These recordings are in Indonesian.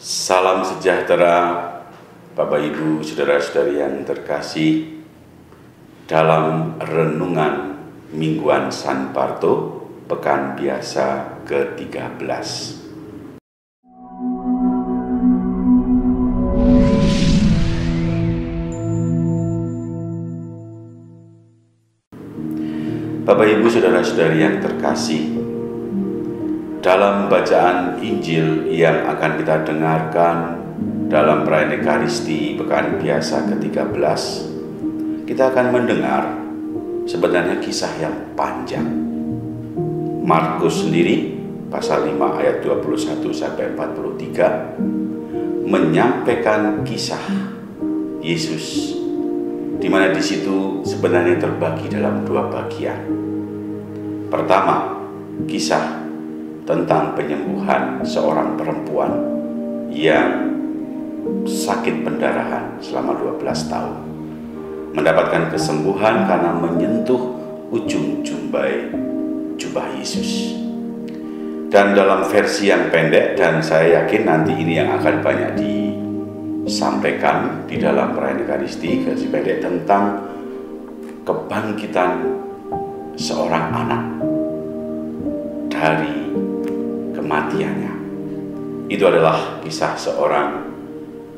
Salam sejahtera, Bapak Ibu, saudara-saudari yang terkasih. Dalam renungan mingguan San Barto, pekan biasa ke-13. Bapak Ibu, saudara-saudari yang terkasih, dalam bacaan Injil yang akan kita dengarkan dalam perayaan Ekaristi pekan biasa ke-13, kita akan mendengar sebenarnya kisah yang panjang. Markus sendiri pasal 5 ayat 21 sampai 43 menyampaikan kisah Yesus, di mana di situ sebenarnya terbagi dalam dua bagian. Pertama, kisah tentang penyembuhan seorang perempuan yang sakit pendarahan selama 12 tahun. Mendapatkan kesembuhan karena menyentuh ujung jubah Yesus. Dan dalam versi yang pendek, dan saya yakin nanti ini yang akan banyak disampaikan di dalam perayaan Ekaristi, versi pendek tentang kebangkitan seorang anak dari kematiannya. Itu adalah kisah seorang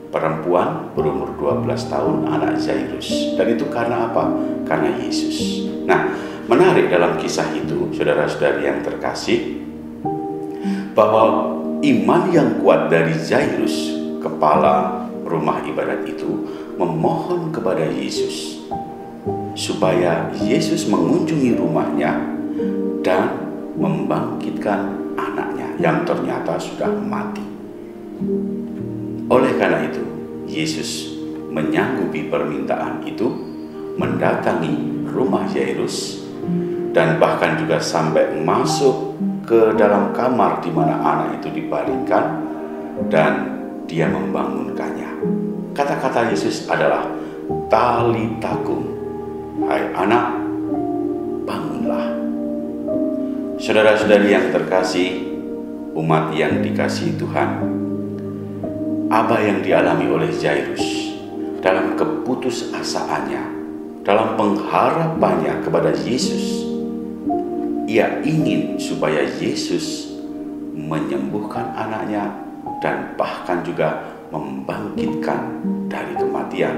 perempuan berumur 12 tahun, anak Jairus. Dan itu karena apa? Karena Yesus. Nah, menarik dalam kisah itu, saudara-saudari yang terkasih, bahwa iman yang kuat dari Jairus, kepala rumah ibadat itu, memohon kepada Yesus supaya Yesus mengunjungi rumahnya dan membangkitkan anaknya yang ternyata sudah mati. Oleh karena itu, Yesus menyanggupi permintaan itu, mendatangi rumah Jairus, dan bahkan juga sampai masuk ke dalam kamar di mana anak itu dibaringkan, dan dia membangunkannya. Kata-kata Yesus adalah talitakum, hai anak, bangunlah. Saudara-saudari yang terkasih, umat yang dikasihi Tuhan, apa yang dialami oleh Jairus dalam keputusasaannya, dalam pengharapannya kepada Yesus, ia ingin supaya Yesus menyembuhkan anaknya dan bahkan juga membangkitkan dari kematian.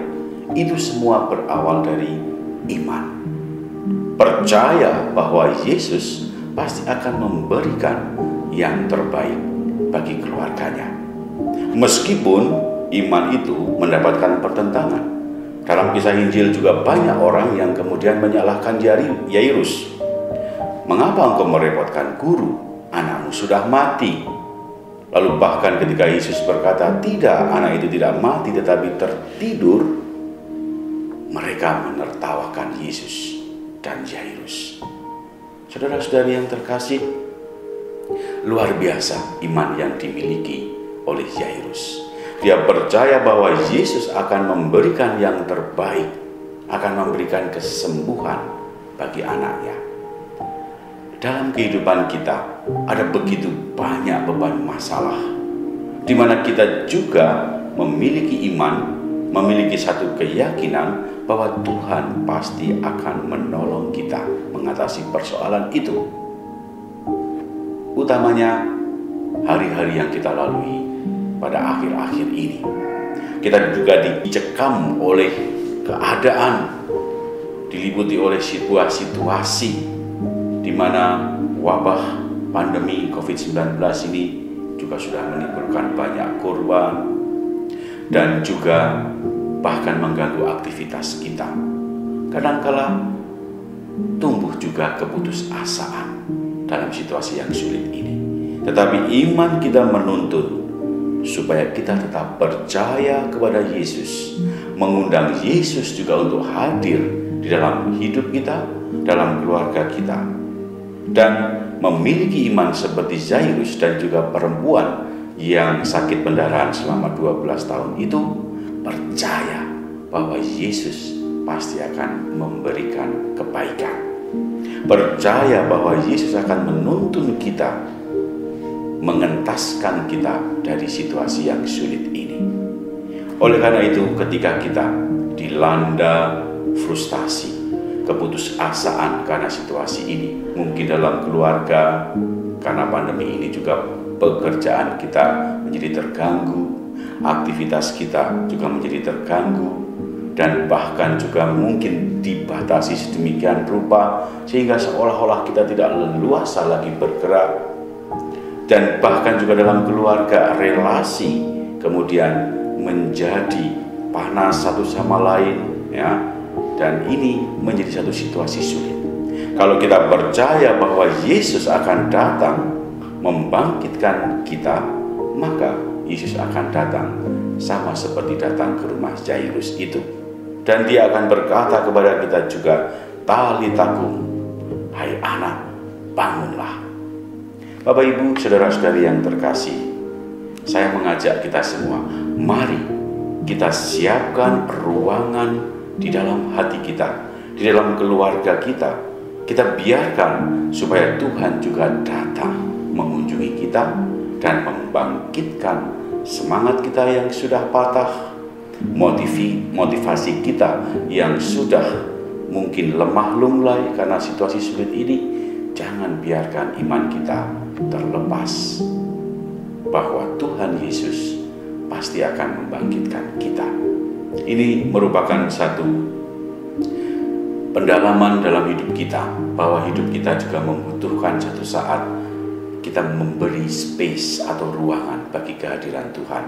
Itu semua berawal dari iman, percaya bahwa Yesus pasti akan memberikan yang terbaik bagi keluarganya. Meskipun iman itu mendapatkan pertentangan. Dalam kisah Injil juga banyak orang yang kemudian menyalahkan Jairus. Mengapa engkau merepotkan guru? Anakmu sudah mati. Lalu bahkan ketika Yesus berkata, tidak, anak itu tidak mati tetapi tertidur, mereka menertawakan Yesus dan Jairus. Saudara-saudari yang terkasih, luar biasa iman yang dimiliki oleh Jairus. Dia percaya bahwa Yesus akan memberikan yang terbaik, akan memberikan kesembuhan bagi anaknya. Dalam kehidupan kita ada begitu banyak beban masalah, di mana kita juga memiliki iman, memiliki satu keyakinan bahwa Tuhan pasti akan menolong kita mengatasi persoalan itu. Utamanya hari-hari yang kita lalui pada akhir-akhir ini. Kita juga dicekam oleh keadaan, diliputi oleh situasi di mana wabah pandemi COVID-19 ini juga sudah menimbulkan banyak korban dan juga bahkan mengganggu aktivitas kita. Kadangkala tumbuh juga keputusasaan dalam situasi yang sulit ini. Tetapi iman kita menuntun supaya kita tetap percaya kepada Yesus, mengundang Yesus juga untuk hadir di dalam hidup kita, dalam keluarga kita, dan memiliki iman seperti Jairus dan juga perempuan yang sakit pendarahan selama 12 tahun itu, percaya bahwa Yesus pasti akan memberikan kebaikan. Percaya bahwa Yesus akan menuntun kita mengentaskan kita dari situasi yang sulit ini. Oleh karena itu, ketika kita dilanda frustasi, keputusasaan karena situasi ini, mungkin dalam keluarga, karena pandemi ini juga pekerjaan kita menjadi terganggu, aktivitas kita juga menjadi terganggu, dan bahkan juga mungkin dibatasi sedemikian rupa sehingga seolah-olah kita tidak leluasa lagi bergerak. Dan bahkan juga dalam keluarga, relasi kemudian menjadi panas satu sama lain, ya. Dan ini menjadi satu situasi sulit. Kalau kita percaya bahwa Yesus akan datang membangkitkan kita, maka Yesus akan datang sama seperti datang ke rumah Jairus itu. Dan dia akan berkata kepada kita juga, "Talitakum, hai anak, bangunlah." Bapak, Ibu, saudara-saudari yang terkasih, saya mengajak kita semua, mari kita siapkan ruangan di dalam hati kita, di dalam keluarga kita. Kita biarkan supaya Tuhan juga datang mengunjungi kita dan membangkitkan semangat kita yang sudah patah, motivasi kita yang sudah mungkin lemah lunglai karena situasi sulit ini. Jangan biarkan iman kita terlepas bahwa Tuhan Yesus pasti akan membangkitkan kita. Ini merupakan satu pendalaman dalam hidup kita, bahwa hidup kita juga membutuhkan satu saat kita memberi space atau ruangan bagi kehadiran Tuhan.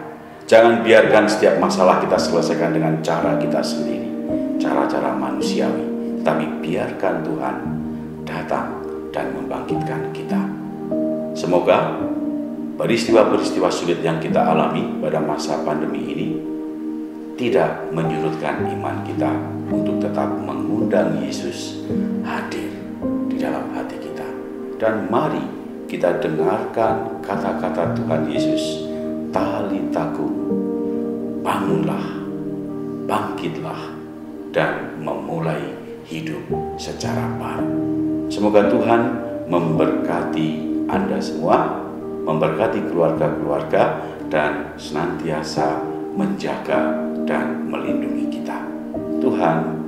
Jangan biarkan setiap masalah kita selesaikan dengan cara kita sendiri, cara-cara manusiawi, tapi biarkan Tuhan datang dan membangkitkan kita. Semoga peristiwa-peristiwa sulit yang kita alami pada masa pandemi ini tidak menyurutkan iman kita untuk tetap mengundang Yesus hadir di dalam hati kita. Dan mari kita dengarkan kata-kata Tuhan Yesus, "Talitakum, bangunlah, bangkitlah, dan memulai hidup secara baru." Semoga Tuhan memberkati Anda semua, memberkati keluarga-keluarga, dan senantiasa menjaga dan melindungi kita. Tuhan